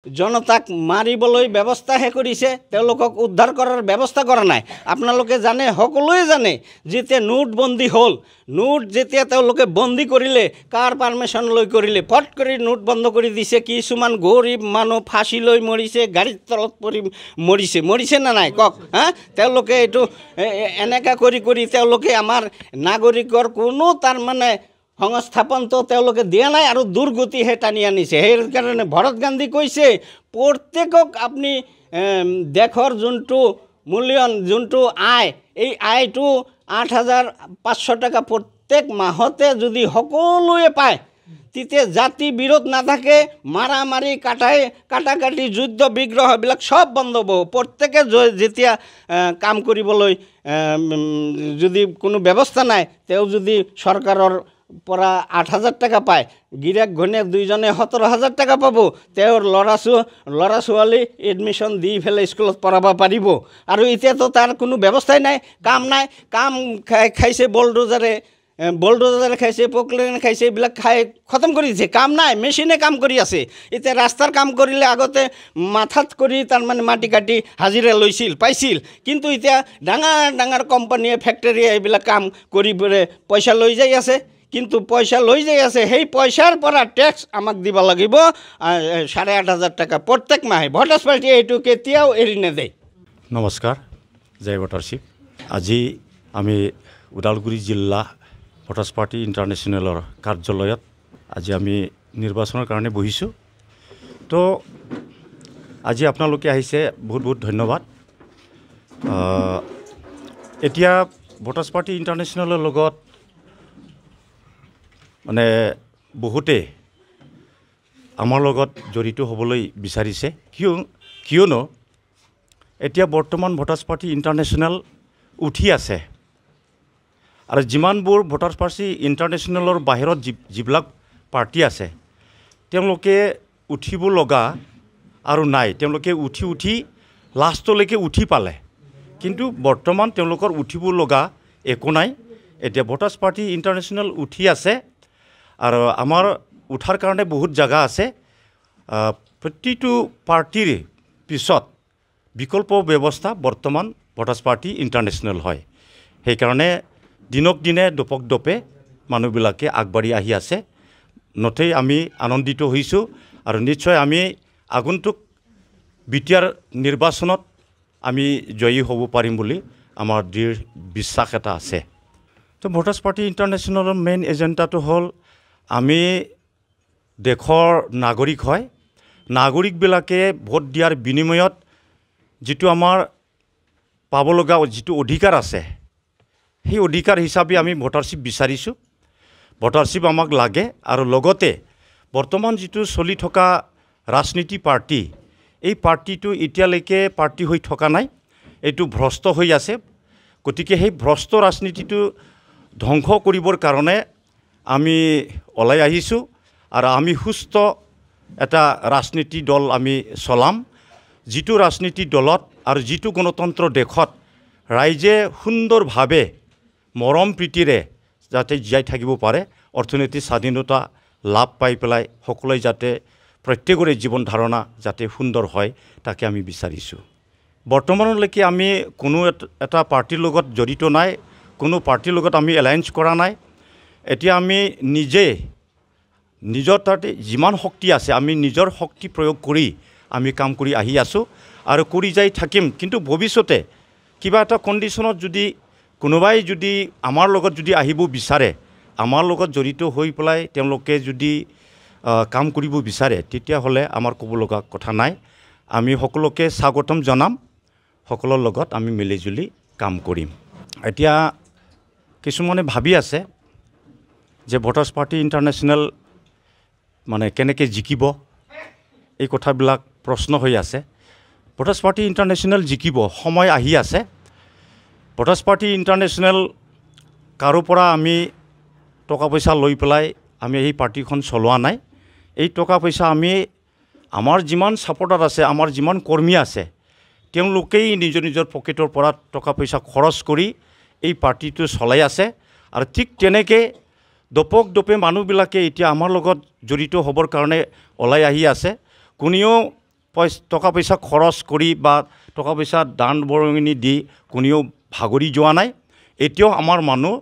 জনতাক মাৰিবলৈ ব্যৱস্থাহে কৰিছে, তেওঁলোকক উদ্ধাৰ কৰাৰ ব্যৱস্থা কৰা নাই। আপোনালোকে জানে, সকলোৱে জানে, যেতিয়া নোটবন্দী হ'ল, নোট যেতিয়া তেওঁলোকে বন্দী কৰিলে, কাৰ পাৰ্মিশ্যন লৈ কৰিলে, ফট কৰি নোট বন্ধ কৰি দিছে। কিছুমান গৰীব মানুহ ফাঁচি লৈ মৰিছে, গাড়ীৰ তলত পৰি মৰিছে নে নাই কওক? তেওঁলোকে এইটো এনেকুৱা কৰি তেওঁলোকে আমাৰ নাগৰিকৰ কোনো তাৰমানে সংস্থাপনটো তেওঁলোকে দিয়া নাই আৰু দুৰ্গতিহে টানি আনিছে। সেইকাৰণে ভৰত গান্ধী কৈছে, প্ৰত্যেকক আপুনি দেশৰ যোনটো মূল্যায়ন, যোনটো আয়, এই আয়টো 8,500 টকা প্ৰত্যেক মাহতে যদি সকলোৱে পায়, তেতিয়া জাতি বিৰোধ নাথাকে, মাৰামাৰি কাটাকাটি যুদ্ধ বিগ্ৰহ এইবিলাক চব বন্ধ হ'ব। প্ৰত্যেকে যেতিয়া কাম কৰিবলৈ যদি কোনো ব্যৱস্থা নাই, তেওঁ যদি চৰকাৰৰ পৰা 8,000 টকা পায়, গিৰিয়েক ঘৈণীয়েক দুইজনে 17,000 টকা পাব, তেওঁৰ ল'ৰা ছোৱালী এডমিশ্যন দি পেলাই স্কুলত পঢ়াব পাৰিব। আৰু এতিয়াতো তাৰ কোনো ব্যৱস্থাই নাই, কাম খাইছে বলডোজাৰে খাইছে, পকলেনে খাইছে, এইবিলাক খাই খতম কৰি দিছে। কাম নাই, মেচিনে কাম কৰি আছে। এতিয়া ৰাস্তাৰ কাম কৰিলে আগতে মাথাত কৰি তাৰমানে মাটি কাটি হাজিৰা পাইছিল, কিন্তু এতিয়া ডাঙৰ কোম্পানীয়ে, ফেক্টৰীয়ে এইবিলাক কাম কৰি পইচা লৈ যাই আছে। কিন্তু পইচা লৈ যাই আছে, সেই পইচাৰ পৰা টেক্স আমাক দিব লাগিব 8,500 টকা প্ৰত্যেক মাহে। ভোটাৰ্ছ পাৰ্টিয়ে এইটো কেতিয়াও এৰি নেদেয়। নমস্কাৰ, জয় ভোটাৰশ্বিপ। আজি আমি ওদালগুৰি জিলা ভোটাৰ্ছ পাৰ্টি ইণ্টাৰনেশ্যনেলৰ কাৰ্যালয়ত আজি আমি নিৰ্বাচনৰ কাৰণে বহিছোঁ। তো আজি আপোনালোকে আহিছে, বহুত বহুত ধন্যবাদ। এতিয়া ভোটাৰ্ছ পাৰ্টি ইণ্টাৰনেশ্যনেলৰ লগত মানে বহুতে আমাৰ লগত জড়িত হ'বলৈ বিচাৰিছে, কিয়নো এতিয়া বৰ্তমান ভোটাৰ্ছ পাৰ্টি ইণ্টাৰনেশ্যনেল উঠি আছে। আৰু যিমানবোৰ ভোটাৰ্ছ পাৰ্টি ইণ্টাৰনেশ্যনেলৰ বাহিৰত যিবিলাক পাৰ্টি আছে, তেওঁলোকে উঠিব লগা আৰু নাই, তেওঁলোকে উঠি লাষ্টলৈকে উঠি পালে, কিন্তু বৰ্তমান তেওঁলোকৰ উঠিব লগা একো নাই। এতিয়া ভোটাৰ্ছ পাৰ্টি ইণ্টাৰনেশ্যনেল উঠি আছে আৰু আমাৰ উঠাৰ কাৰণে বহুত জাগা আছে। প্ৰতিটো পাৰ্টিৰ পিছত বিকল্প ব্যৱস্থা বৰ্তমান ভোটাৰ্ছ পাৰ্টি ইণ্টাৰনেশ্যনেল হয়। সেইকাৰণে দিনক দিনে দপক দপে মানুহবিলাকে আগবাঢ়ি আহি আছে। নথৈ আমি আনন্দিত হৈছোঁ আৰু নিশ্চয় আমি আগন্তুক বিটিআৰ নিৰ্বাচনত আমি জয়ী হ'ব পাৰিম বুলি আমাৰ দৃঢ় বিশ্বাস এটা আছে। তো ভোটাৰ্ছ পাৰ্টি ইণ্টাৰনেশ্যনেলৰ মেইন এজেণ্ডাটো হ'ল, আমি দেশৰ নাগৰিক হয়, নাগৰিকবিলাকে ভোট দিয়াৰ বিনিময়ত যিটো আমাৰ পাব লগা যিটো অধিকাৰ আছে, সেই অধিকাৰ হিচাপে আমি ভোটাৰশ্বিপ বিচাৰিছোঁ। ভোটাৰশ্বিপ আমাক লাগে। আৰু লগতে বৰ্তমান যিটো চলি থকা ৰাজনীতি পাৰ্টি, এই পাৰ্টিটো এতিয়ালৈকে পাৰ্টি হৈ থকা নাই, এইটো ভ্ৰষ্ট হৈ আছে। গতিকে সেই ভ্ৰষ্ট ৰাজনীতিটো ধ্বংস কৰিবৰ কাৰণে আমি ওলাই আহিছোঁ আৰু আমি সুস্থ এটা ৰাজনীতি দল আমি চলাম, যিটো ৰাজনীতি দলত আৰু যিটো গণতন্ত্ৰ দেশত ৰাইজে সুন্দৰভাৱে মৰম প্ৰীতিৰে যাতে জীয়াই থাকিব পাৰে, অৰ্থনৈতিক স্বাধীনতা লাভ পাই পেলাই সকলোৱে যাতে প্ৰত্যেকৰে জীৱন ধাৰণা যাতে সুন্দৰ হয়, তাকে আমি বিচাৰিছোঁ। বৰ্তমানলৈকে আমি কোনো এটা পাৰ্টিৰ লগত জড়িত নাই, কোনো পাৰ্টিৰ লগত আমি এলায়েন্স কৰা নাই। এতিয়া আমি নিজৰ তাতে যিমান শক্তি আছে, আমি নিজৰ শক্তি প্ৰয়োগ কৰি আমি কাম কৰি আহি আছোঁ আৰু কৰি যাই থাকিম। কিন্তু ভৱিষ্যতে কিবা এটা কণ্ডিশ্যনত যদি কোনোবাই যদি আমাৰ লগত যদি আহিব বিচাৰে, আমাৰ লগত জড়িত হৈ পেলাই তেওঁলোকে যদি কাম কৰিব বিচাৰে, তেতিয়াহ'লে আমাৰ ক'ব লগা কথা নাই। আমি সকলোকে স্বাগতম জনাম, সকলোৰ লগত আমি মিলিজুলি কাম কৰিম। এতিয়া কিছুমানে ভাবি আছে যে ভোটাৰ্ছ পাৰ্টি ইণ্টাৰনেশ্যনেল মানে কেনেকৈ জিকিব, এই কথাবিলাক প্ৰশ্ন হৈ আছে। ভোটাৰ্ছ পাৰ্টি ইণ্টাৰনেশ্যনেল জিকিব, সময় আহি আছে। ভোটাৰ্ছ পাৰ্টি ইণ্টাৰনেশ্যনেল কাৰো পৰা আমি টকা পইচা লৈ পেলাই আমি এই পাৰ্টিখন চলোৱা নাই। এই টকা পইচা আমি আমাৰ যিমান ছাপৰ্টাৰ আছে, আমাৰ যিমান কৰ্মী আছে, তেওঁলোকেই নিজৰ পকেটৰ পৰা টকা পইচা খৰচ কৰি এই পাৰ্টিটো চলাই আছে। আৰু ঠিক তেনেকৈ দপক দপে মানুহবিলাকে এতিয়া আমাৰ লগত জড়িত হ'বৰ কাৰণে ওলাই আহি আছে। কোনেও টকা পইচা খৰচ কৰি বা টকা পইচা দান বৰঙণি দি কোনেও ভাগৰি যোৱা নাই। এতিয়াও আমাৰ মানুহ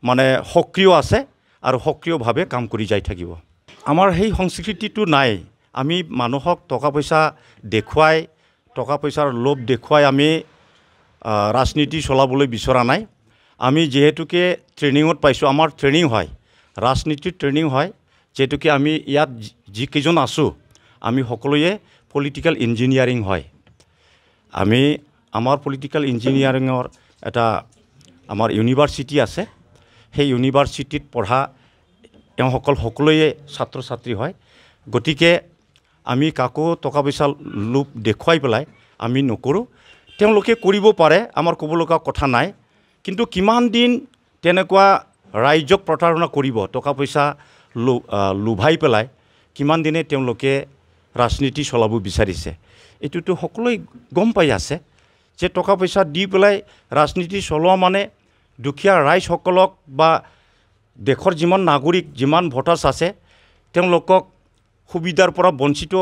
মানে সক্ৰিয় আছে আৰু সক্ৰিয়ভাৱে কাম কৰি যাই থাকিব। আমাৰ সেই সংস্কৃতিটো নাই। আমি মানুহক টকা পইচা দেখুৱাই, টকা পইচাৰ লোভ দেখুৱাই আমি ৰাজনীতি চলাবলৈ বিচৰা নাই। আমি যিহেতুকে ট্ৰেইনিঙত পাইছোঁ, আমাৰ ট্ৰেইনিং হয়, ৰাজনীতিৰ ট্ৰেইনিং হয়, যিহেতুকে আমি ইয়াত যিকেইজন আছোঁ আমি সকলোৱে পলিটিকেল ইঞ্জিনিয়াৰিং হয়। আমাৰ পলিটিকেল ইঞ্জিনিয়াৰিঙৰ এটা আমাৰ ইউনিভাৰ্চিটি আছে। সেই ইউনিভাৰ্চিটিত পঢ়া এওঁসকল সকলোৱে ছাত্ৰ ছাত্ৰী হয়। গতিকে আমি কাকো টকা পইচা লোভ দেখুৱাই পেলাই আমি নকৰোঁ। তেওঁলোকে কৰিব পাৰে, আমাৰ ক'ব লগা কথা নাই। কিন্তু কিমান দিন তেনেকুৱা ৰাইজক প্ৰতাৰণা কৰিব, টকা পইচা লোভাই পেলাই কিমান দিনে তেওঁলোকে ৰাজনীতি চলাব বিচাৰিছে, এইটোতো সকলোৱে গম পাই আছে যে টকা পইচা দি পেলাই ৰাজনীতি চলোৱা মানে দুখীয়া ৰাইজসকলক বা দেশৰ যিমান নাগৰিক, যিমান ভোটাৰ্ছ আছে তেওঁলোকক সুবিধাৰ পৰা বঞ্চিত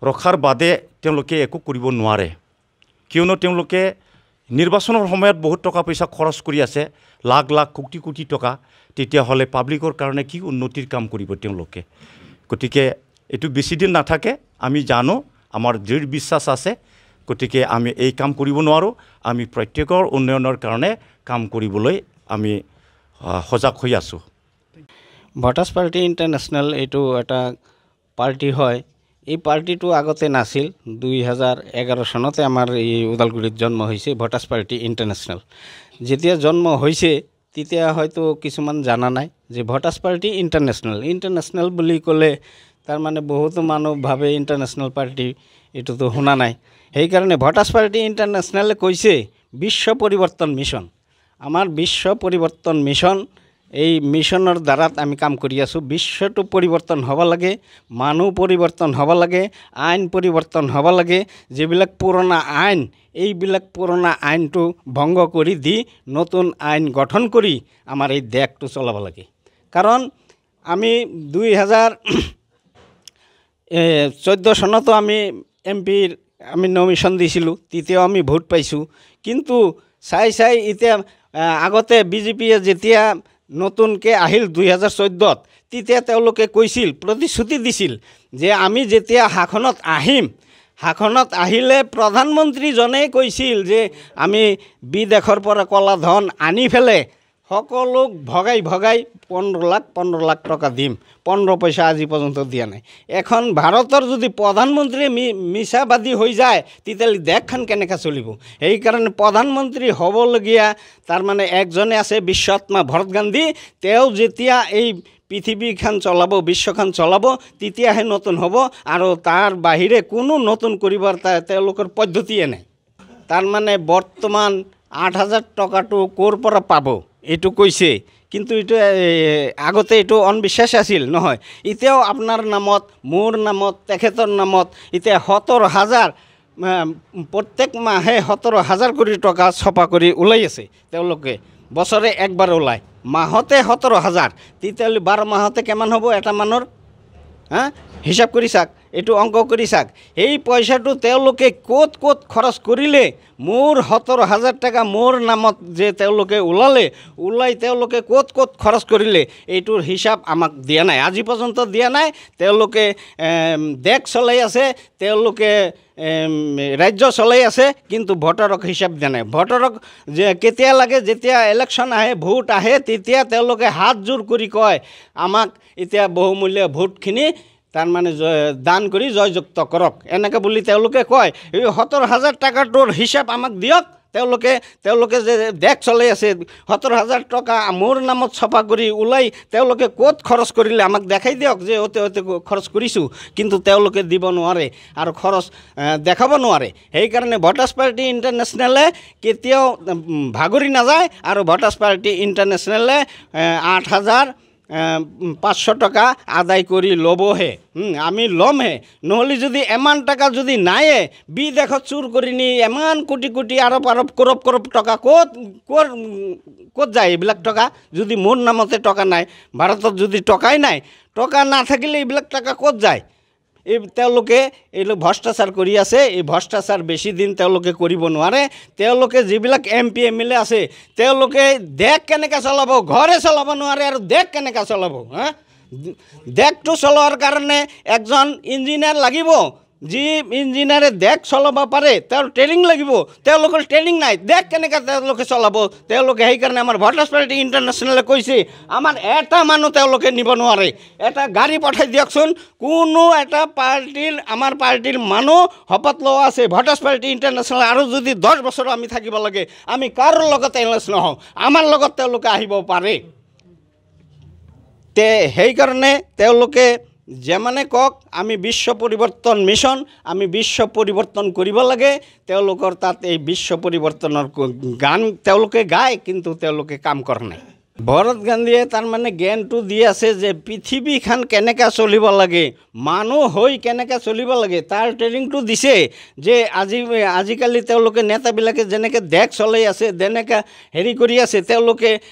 ৰখাৰ বাদে তেওঁলোকে একো কৰিব নোৱাৰে। কিয়নো তেওঁলোকে নিৰ্বাচনৰ সময়ত বহুত টকা পইচা খৰচ কৰি আছে, লাখ লাখ কোটি কোটি টকা। তেতিয়াহ'লে পাব্লিকৰ কাৰণে কি উন্নতিৰ কাম কৰিব তেওঁলোকে? গতিকে এইটো বেছি দিন নাথাকে, আমি জানো, আমাৰ দৃঢ় বিশ্বাস আছে। গতিকে আমি এই কাম কৰিব নোৱাৰোঁ। আমি প্ৰত্যেকৰ উন্নয়নৰ কাৰণে কাম কৰিবলৈ আমি সজাগ হৈ আছোঁ। ভোটাৰ্ছ পাৰ্টি ইণ্টাৰনেশ্যনেল এইটো এটা পাৰ্টি হয়। এই পাৰ্টিটো আগতে নাছিল। 2011 চনতে আমাৰ এই ওদালগুৰিত জন্ম হৈছে ভোটাৰ্ছ পাৰ্টি ইণ্টাৰনেশ্যনেল। যেতিয়া জন্ম হৈছে তেতিয়া হয়তো কিছুমান জানা নাই যে ভোটাৰ্ছ পাৰ্টি ইণ্টাৰনেশ্যনেল বুলি ক'লে তাৰমানে বহুতো মানুহ ভাবে ইণ্টাৰনেশ্যনেল পাৰ্টি, এইটোতো শুনা নাই। সেইকাৰণে ভোটাৰ্ছ পাৰ্টি ইণ্টাৰনেশ্যনেলে কৈছে বিশ্ব পৰিৱৰ্তন মিছন। আমাৰ বিশ্ব পৰিৱৰ্তন মিছন, এই মিছনৰ দ্বাৰাত আমি কাম কৰি আছোঁ। বিশ্বটো পৰিৱৰ্তন হ'ব লাগে, মানুহ পৰিৱৰ্তন হ'ব লাগে, আইন পৰিৱৰ্তন হ'ব লাগে। যিবিলাক পুৰণা আইন, এইবিলাক পুৰণা আইনটো ভংগ কৰি দি নতুন আইন গঠন কৰি আমাৰ এই দেশটো চলাব লাগে। কাৰণ আমি 2014 চনতো আমি এমপিৰ আমি নমিনেশ্যন দিছিলোঁ, তেতিয়াও আমি ভোট পাইছোঁ। কিন্তু চাই এতিয়া আগতে বিজেপিয়ে যেতিয়া নতুনকৈ আহিল 2014, তেতিয়া তেওঁলোকে কৈছিল, প্ৰতিশ্ৰুতি দিছিল যে আমি যেতিয়া শাসনত আহিম, শাসনত আহিলে প্ৰধানমন্ত্ৰীজনে কৈছিল যে আমি বিদেশৰ পৰা কলা ধন আনি পেলাই সকলোক ভগাই 15 লাখ টকা দিম। 15 পইচা আজি পৰ্যন্ত দিয়া নাই। এখন ভাৰতৰ যদি প্ৰধানমন্ত্ৰী মিছাবাদী হৈ যায় তেতিয়াহ'লে দেশখন কেনেকৈ চলিব? সেইকাৰণে প্ৰধানমন্ত্ৰী হ'বলগীয়া তাৰমানে একজনে আছে, বিশ্বআত্মা ভৰত গান্ধী। তেওঁ যেতিয়া এই পৃথিৱীখন চলাব, বিশ্বখন চলাব, তেতিয়াহে নতুন হ'ব। আৰু তাৰ বাহিৰে কোনো নতুন কৰিবৰ তেওঁলোকৰ পদ্ধতিয়ে নাই। তাৰমানে বৰ্তমান 8,000 টকাটো ক'ৰ পৰা পাব এইটো কৈছে, কিন্তু এইটো আগতে এইটো অন্ধবিশ্বাস আছিল নহয়। এতিয়াও আপোনাৰ নামত, মোৰ নামত, তেখেতৰ নামত এতিয়া 17,000 প্ৰত্যেক মাহে 17,000 কোটি টকা ছপা কৰি ওলাই আছে। তেওঁলোকে বছৰে একবাৰ ওলায়, মাহতে 17,000। তেতিয়াহ'লে 12 মাহতে কিমান হ'ব এটা মানুহৰ? হিচাপ কৰি চাওক, এইটো অংক কৰি চাওক। এই পইচাটো তেওঁলোকে ক'ত খৰচ কৰিলে? মোৰ 17,000 টকা মোৰ নামত যে তেওঁলোকে ওলাই তেওঁলোকে ক'ত খৰচ কৰিলে এইটোৰ হিচাপ আমাক দিয়া নাই, আজি পৰ্যন্ত দিয়া নাই। তেওঁলোকে দেশ চলাই আছে, তেওঁলোকে ৰাজ্য চলাই আছে, কিন্তু ভোটাৰক হিচাপ দিয়া নাই। ভোটাৰক যে কেতিয়া লাগে, যেতিয়া ইলেকশ্যন আহে, ভোট আহে, তেতিয়া তেওঁলোকে হাত জোৰ কৰি কয় আমাক এতিয়া বহুমূলীয়া ভোটখিনি তাৰমানে দান কৰি জয়যুক্ত কৰক, এনেকৈ বুলি তেওঁলোকে কয়। এই 17,000 টকাটোৰ হিচাপ আমাক দিয়ক। তেওঁলোকে যে দেশ চলাই আছে, 17,000 টকা মোৰ নামত ছপা কৰি ওলাই তেওঁলোকে ক'ত খৰচ কৰিলে আমাক দেখাই দিয়ক যে অতে খৰচ কৰিছোঁ। কিন্তু তেওঁলোকে দিব নোৱাৰে আৰু খৰচ দেখাব নোৱাৰে। সেইকাৰণে ভোটাৰ্ছ পাৰ্টি ইণ্টাৰনেশ্যনেলে কেতিয়াও ভাগৰি নাযায়। আৰু ভোটাৰ্ছ পাৰ্টি ইণ্টাৰনেশ্যনেলে 8,500 টকা আদায় কৰি ল'বহে, আমি ল'মহে। নহ'লে যদি ইমান টকা যদি নায়ে, বিদেশত চুৰ কৰি নি ইমান কোটি আৰব কৰব টকা ক'ত যায়? এইবিলাক টকা যদি মোৰ নামতে টকা নাই, ভাৰতত যদি টকাই নাই, টকা নাথাকিলে এইবিলাক টকা ক'ত যায়? এই তেওঁলোকে এইবিলাক ভ্ৰষ্টাচাৰ কৰি আছে। এই ভ্ৰষ্টাচাৰ বেছি দিন তেওঁলোকে কৰিব নোৱাৰে। তেওঁলোকে যিবিলাক MP MLA আছে তেওঁলোকে দেশ কেনেকৈ চলাব, ঘৰে চলাব নোৱাৰে আৰু দেশ কেনেকৈ চলাব? দেশটো চলোৱাৰ কাৰণে এজন ইঞ্জিনিয়াৰ লাগিব। যি ইঞ্জিনিয়াৰে দেশ চলাব পাৰে তেওঁৰ ট্ৰেইনিং লাগিব। তেওঁলোকৰ ট্ৰেইনিং নাই, দেশ কেনেকৈ তেওঁলোকে চলাব? তেওঁলোকে সেইকাৰণে আমাৰ ভোটাৰ্ছ পাৰ্টি ইণ্টাৰনেশ্যনেলে কৈছে আমাৰ এটা মানুহ তেওঁলোকে নিব নোৱাৰে। এটা গাড়ী পঠাই দিয়কচোন। কোনো এটা পাৰ্টিৰ আমাৰ পাৰ্টিৰ মানুহ শপত লোৱা আছে ভোটাৰ্ছ পাৰ্টি ইণ্টাৰনেশ্যনেল, আৰু যদি 10 বছৰ আমি থাকিব লাগে আমি কাৰো লগত এলায়েন্স নহওঁ, আমাৰ লগত তেওঁলোকে আহিব পাৰে। সেইকাৰণে তেওঁলোকে যেমানে কওক আমি বিশ্ব পৰিৱৰ্তন মিছন, আমি বিশ্ব পৰিৱৰ্তন কৰিব লাগে। তেওঁলোকৰ তাত এই বিশ্ব পৰিৱৰ্তনৰ গান তেওঁলোকে গায়, কিন্তু তেওঁলোকে কাম কৰা নাই। ভৰত গান্ধীয়ে তাৰমানে জ্ঞানটো দি আছে যে পৃথিৱীখন কেনেকৈ চলিব লাগে, মানুহ হৈ কেনেকৈ চলিব লাগে তাৰ ট্ৰেইনিংটো দিছে। যে আজিকালি তেওঁলোকে নেতাবিলাকে যেনেকৈ দেশ চলাই আছে, যেনেকৈ হেৰি কৰি আছে, তেওঁলোকে